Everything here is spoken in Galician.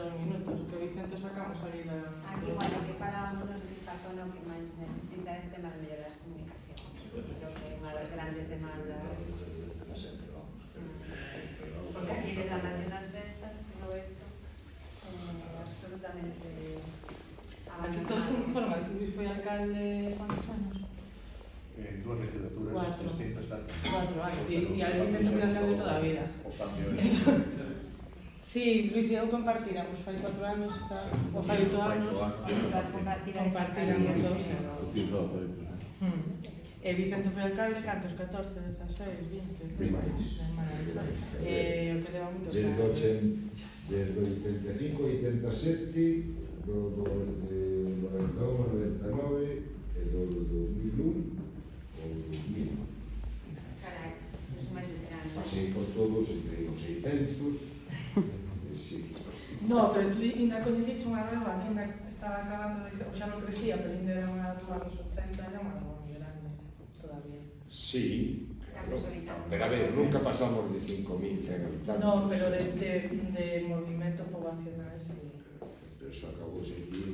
2 minutos, que o Vicente sacamos ali da... Aquí, bueno, que falábamos desta zona que máis necesita é o tema de mellorar as comunicacións. Creo que é unha das grandes demandas. Porque aquí desde a Nacional Sexta, todo isto, absolutamente Aquí todos foron, aquí Luis foi alcalde, ¿cuántos anos? Dúas legislaturas, 4 distintos datos. anos, sí, e al Vicente foi alcalde toda a vida. O cambio é... Sí, Luis e eu compartiramos, fai 4 anos, está, o fai 8 anos, compartiramos dos anos. E Vicente foi alcalde, cantos? 14, 16, 20? Demais. O que leva moitos Desde o 85, 87, do 91, 99 e do 2001 ao 2000. Carai, os máis veteranos. Pasei por todos, entre os 600, sí. No, pero tú ainda coñeciche unha reba que ainda estaba acabando de... O xa non crecía, pero ainda era unha dos 80, era unha reba moi grande, todavía. Sí, claro. Pero a ver, nunca pasamos de 5.100 habitantes. No, pero de movimento poblacional, sí. Pero eso acabou seguindo.